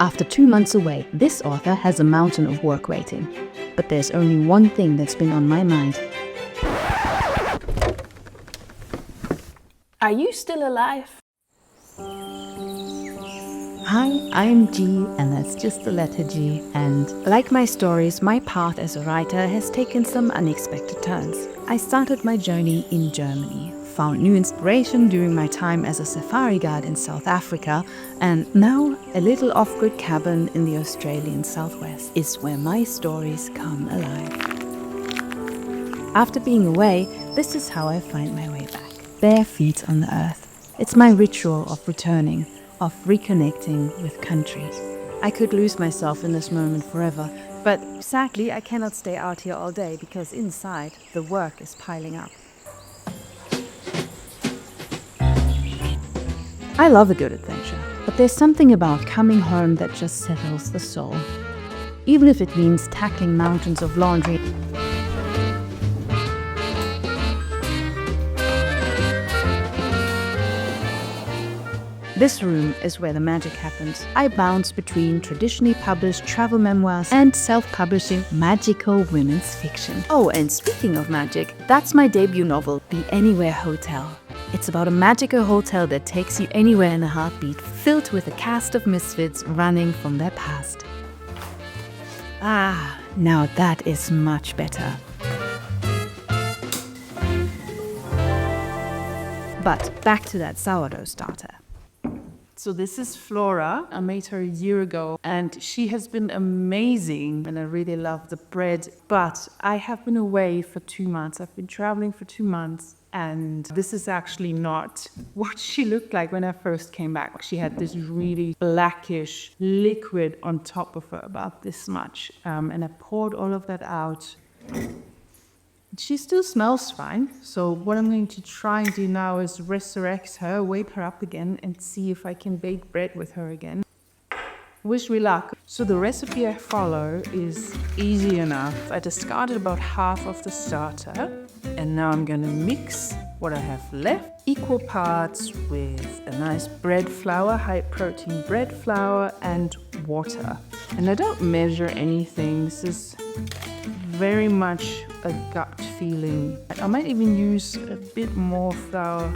After 2 months away, this author has a mountain of work waiting. But there's only one thing that's been on my mind. Are you still alive? Hi, I'm G, and that's just the letter G. And like my stories, my path as a writer has taken some unexpected turns. I started my journey in Germany, found new inspiration during my time as a safari guide in South Africa, and now a little off-grid cabin in the Australian southwest is where my stories come alive. After being away, this is how I find my way back. Bare feet on the earth. It's my ritual of returning, of reconnecting with country. I could lose myself in this moment forever, but sadly I cannot stay out here all day because inside the work is piling up. I love a good adventure, but there's something about coming home that just settles the soul. Even if it means tackling mountains of laundry. This room is where the magic happens. I bounce between traditionally published travel memoirs and self-publishing magical women's fiction. Oh, and speaking of magic, that's my debut novel, The Anywhere Hotel. It's about a magical hotel that takes you anywhere in a heartbeat, filled with a cast of misfits running from their past. Ah, now that is much better. But back to that sourdough starter. So this is Flora. I made her a year ago and she has been amazing and I really love the bread. But I have been away for 2 months. I've been traveling for 2 months and this is actually not what she looked like when I first came back. She had this really blackish liquid on top of her, about this much. And I poured all of that out. She still smells fine, so what I'm going to try and do now is resurrect her, wake her up again, and see if I can bake bread with her again. Wish me luck. So the recipe I follow is easy enough. I discarded about half of the starter, and now I'm gonna mix what I have left, equal parts with a nice bread flour, high protein bread flour, and water. And I don't measure anything. This is very much a gut feeling. I might even use a bit more flour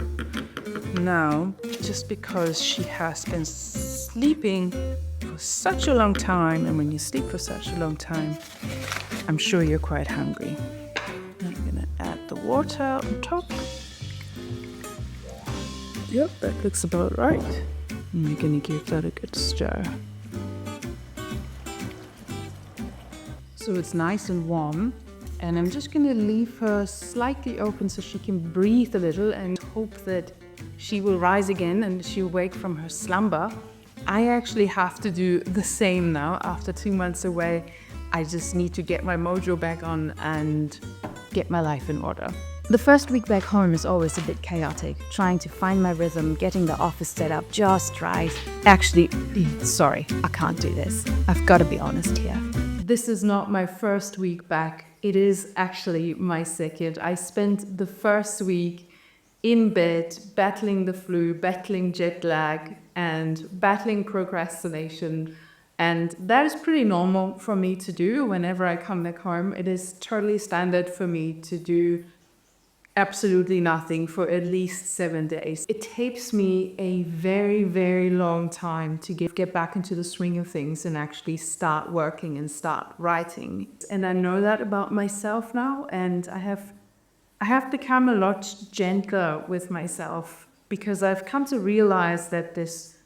now, just because she has been sleeping for such a long time, and when you sleep for such a long time, I'm sure you're quite hungry. I'm gonna add the water on top. Yep, that looks about right. And we're gonna give that a good stir. So it's nice and warm. And I'm just gonna leave her slightly open so she can breathe a little and hope that she will rise again and she'll wake from her slumber. I actually have to do the same now after 2 months away. I just need to get my mojo back on and get my life in order. The first week back home is always a bit chaotic, trying to find my rhythm, getting the office set up just right. Actually, sorry, I can't do this. I've got to be honest here. This is not my first week back. It is actually my second. I spent the first week in bed, battling the flu, battling jet lag, and battling procrastination. And that is pretty normal for me to do whenever I come back home. It is totally standard for me to do absolutely nothing for at least 7 days. It takes me a very, very long time to get back into the swing of things and actually start working and start writing. And I know that about myself now, and I have become a lot gentler with myself because I've come to realize that this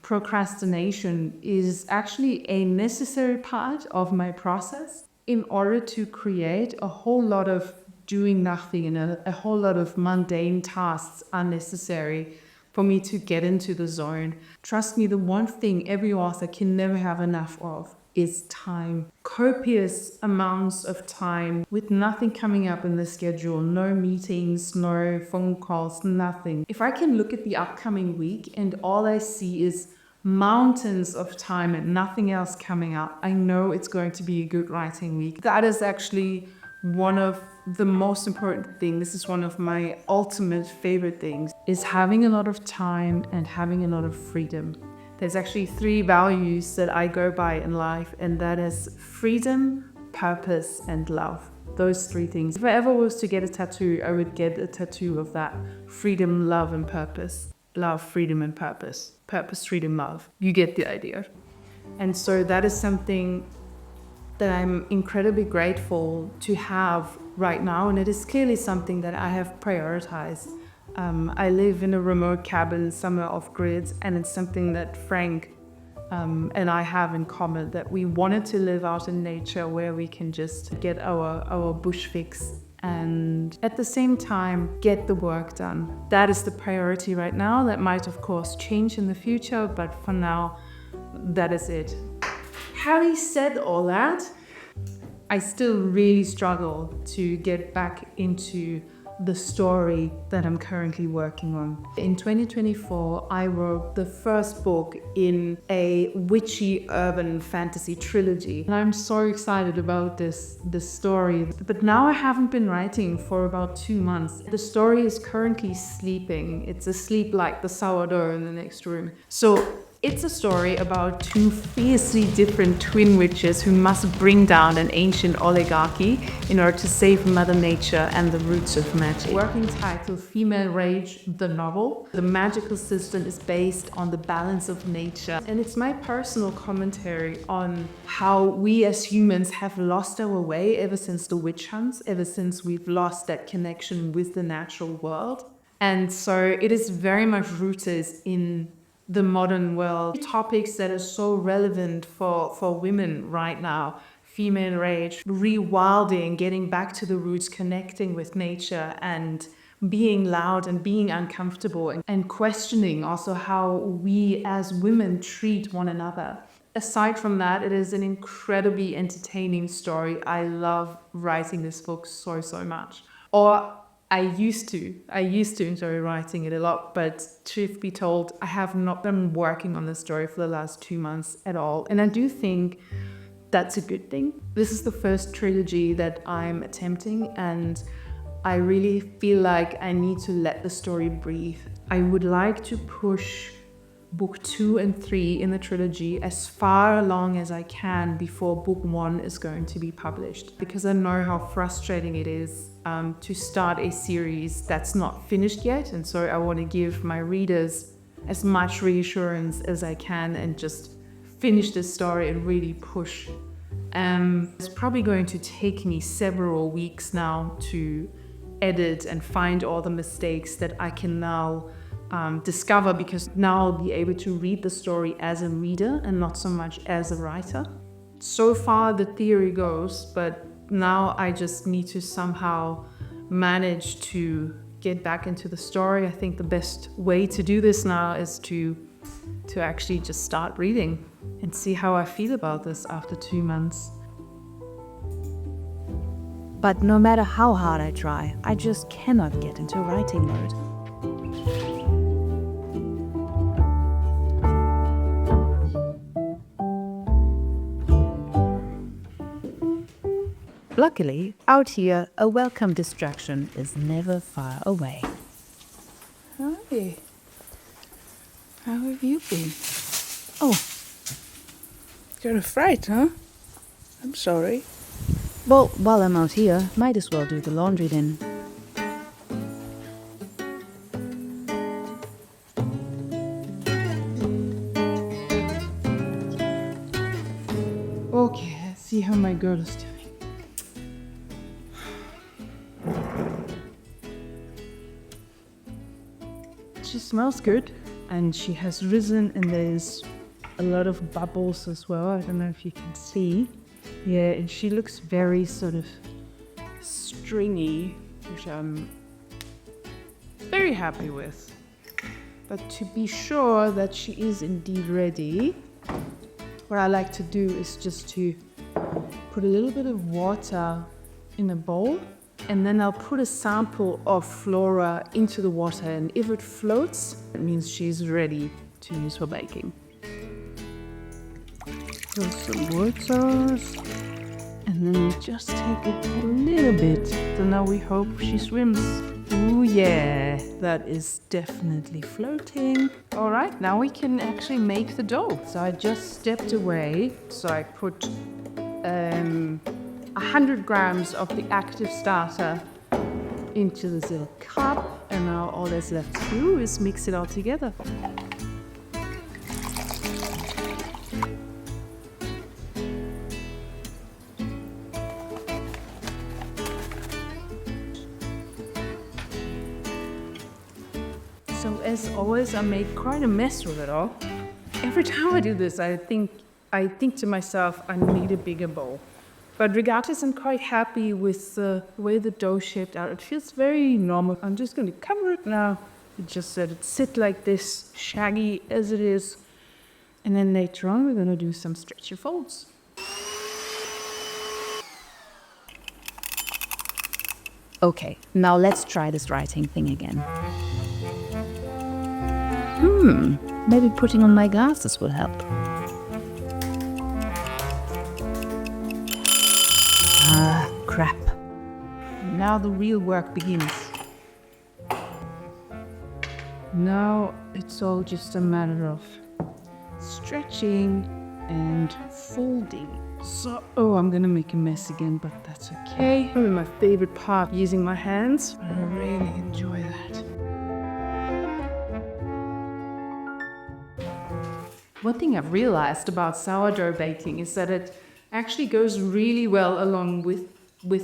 procrastination is actually a necessary part of my process in order to create a whole lot of doing nothing and a whole lot of mundane tasks unnecessary for me to get into the zone. Trust me, the one thing every author can never have enough of is time. Copious amounts of time with nothing coming up in the schedule, no meetings, no phone calls, nothing. If I can look at the upcoming week and all I see is mountains of time and nothing else coming up, I know it's going to be a good writing week. That is actually one of the most important things. This is one of my ultimate favorite things, is having a lot of time and having a lot of freedom. There's actually 3 values that I go by in life, and that is freedom, purpose, and love. Those 3 things. If I ever was to get a tattoo, I would get a tattoo of that. Freedom, love, and purpose. Love, freedom, and purpose. Purpose, freedom, love. You get the idea. And so that is something that I'm incredibly grateful to have right now, and it is clearly something that I have prioritized. I live in a remote cabin somewhere off grid, and it's something that Frank and I have in common, that we wanted to live out in nature where we can just get our bush fix and at the same time get the work done. That is the priority right now. That might of course change in the future, but for now, that is it. Having said all that, I still really struggle to get back into the story that I'm currently working on. In 2024, I wrote the first book in a witchy urban fantasy trilogy. And I'm so excited about this story. But now I haven't been writing for about 2 months. The story is currently sleeping. It's asleep like the sourdough in the next room. So it's a story about 2 fiercely different twin witches who must bring down an ancient oligarchy in order to save Mother Nature and the roots of magic. Working title, Female Rage, the novel. The magical system is based on the balance of nature. And it's my personal commentary on how we as humans have lost our way ever since the witch hunts, ever since we've lost that connection with the natural world. And so it is very much rooted in the modern world. Topics that are so relevant for women right now. Female rage, rewilding, getting back to the roots, connecting with nature and being loud and being uncomfortable and questioning also how we as women treat one another. Aside from that, it is an incredibly entertaining story. I love writing this book so much. I used to enjoy writing it a lot, but truth be told, I have not been working on the story for the last 2 months at all. And I do think that's a good thing. This is the first trilogy that I'm attempting, and I really feel like I need to let the story breathe. I would like to push book 2 and 3 in the trilogy as far along as I can before book 1 is going to be published, because I know how frustrating it is to start a series that's not finished yet. And so I want to give my readers as much reassurance as I can and just finish this story and really push. It's probably going to take me several weeks now to edit and find all the mistakes that I can now discover, because now I'll be able to read the story as a reader and not so much as a writer. So far the theory goes, but now I just need to somehow manage to get back into the story. I think the best way to do this now is to actually just start reading and see how I feel about this after 2 months. But no matter how hard I try, I just cannot get into writing mode. Luckily, out here, a welcome distraction is never far away. Hi. How have you been? Oh, You're a fright, huh? I'm sorry. well, while I'm out here, might as well do the laundry then. Okay, let's see how my girl is doing. She smells good, and she has risen, and there's a lot of bubbles as well. I don't know if you can see. Yeah, and she looks very sort of stringy, which I'm very happy with. But to be sure that she is indeed ready, what I like to do is just to put a little bit of water in a bowl, and then I'll put a sample of Flora into the water, and if it floats, it means she's ready to use for baking. Put some water, and then we just take it a little bit. So now we hope she swims. Ooh Yeah, that is definitely floating. All right, now we can actually make the dough. So I just stepped away. So I put 100 grams of the active starter into this little cup, and now all that's left to do is mix it all together. So as always, I made quite a mess with it all. Every time I do this, I think to myself, I need a bigger bowl. But regardless, I'm quite happy with the way the dough shaped out. It feels very normal. I'm just going to cover it now. Just let it sit like this, shaggy as it is. And then later on, we're going to do some stretchy folds. Okay, now let's try this writing thing again. Maybe putting on my glasses will help. Ah, crap. Now the real work begins. Now it's all just a matter of stretching and folding. So, I'm gonna make a mess again, but that's okay. Probably my favorite part, using my hands. I really enjoy that. One thing I've realized about sourdough baking is that it actually goes really well along with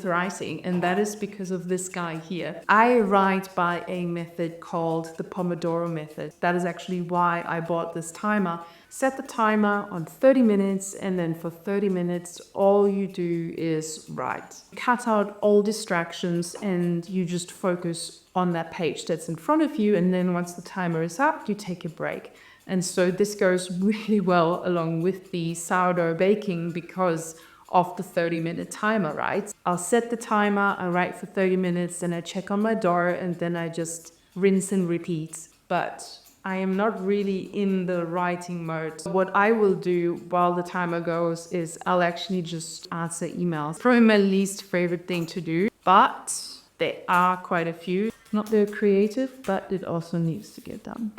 writing, and that is because of this guy here. I write by a method called the Pomodoro method. That is actually why I bought this timer. Set the timer on 30 minutes, and then for 30 minutes, all you do is write. Cut out all distractions, and you just focus on that page that's in front of you, and then once the timer is up, you take a break. And so this goes really well along with the sourdough baking because of the 30-minute timer, right? I'll set the timer, I write for 30 minutes, then I check on my dough, and then I just rinse and repeat. But I am not really in the writing mode. What I will do while the timer goes is I'll actually just answer emails. Probably my least favorite thing to do, but there are quite a few. Not very creative, but it also needs to get done.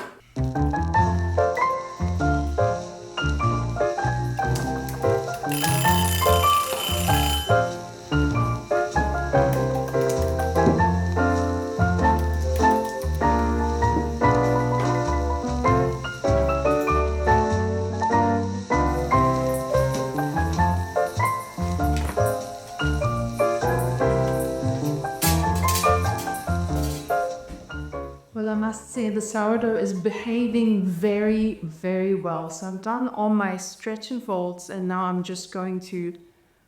Well, I must say the sourdough is behaving very, very well. So I've done all my stretch and folds, and now I'm just going to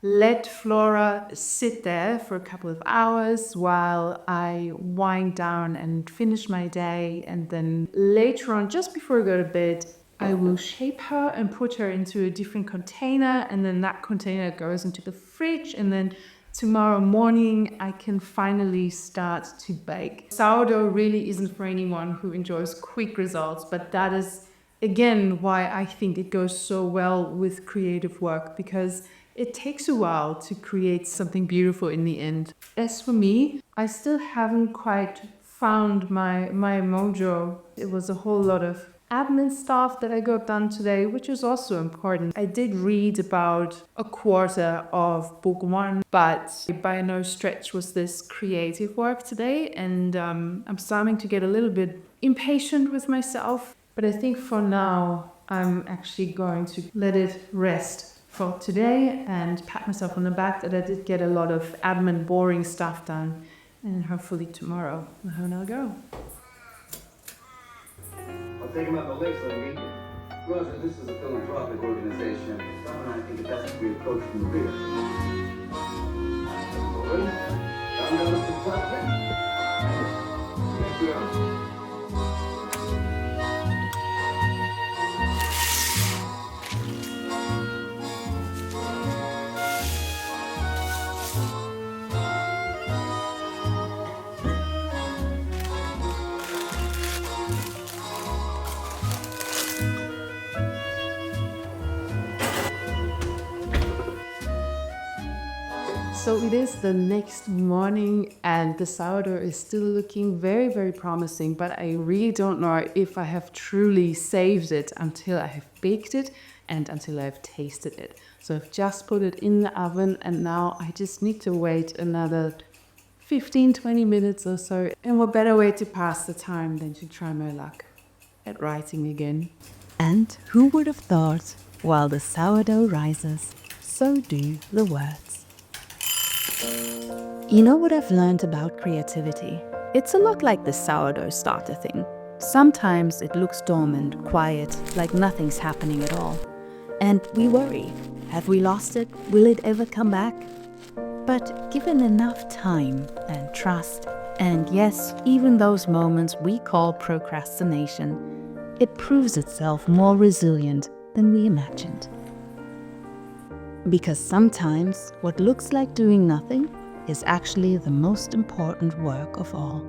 let Flora sit there for a couple of hours while I wind down and finish my day. And then later on, just before I go to bed, I will shape her and put her into a different container, and then that container goes into the fridge, and then tomorrow morning, I can finally start to bake. Sourdough really isn't for anyone who enjoys quick results, but that is, again, why I think it goes so well with creative work, because it takes a while to create something beautiful in the end. As for me, I still haven't quite found my mojo. It was a whole lot of admin stuff that I got done today, which is also important. I did read about a quarter of book one, but by no stretch was this creative work today, and I'm starting to get a little bit impatient with myself. But I think for now, I'm actually going to let it rest for today and pat myself on the back that I did get a lot of admin boring stuff done, and hopefully tomorrow I'll go. I'll take him out the lake so I meet you. Roger, this is a philanthropic organization. Tom and I think it has to be approached from the rear. Over. Down to the platform. Yes, we are. So it is the next morning and the sourdough is still looking very, very promising, but I really don't know if I have truly saved it until I have baked it and until I've tasted it. So I've just put it in the oven and now I just need to wait another 15-20 minutes or so. And what better way to pass the time than to try my luck at writing again. And who would have thought, while the sourdough rises, so do the words. You know what I've learned about creativity? It's a lot like the sourdough starter thing. Sometimes it looks dormant, quiet, like nothing's happening at all. And we worry, have we lost it? Will it ever come back? But given enough time and trust, and yes, even those moments we call procrastination, it proves itself more resilient than we imagined. Because sometimes what looks like doing nothing is actually the most important work of all.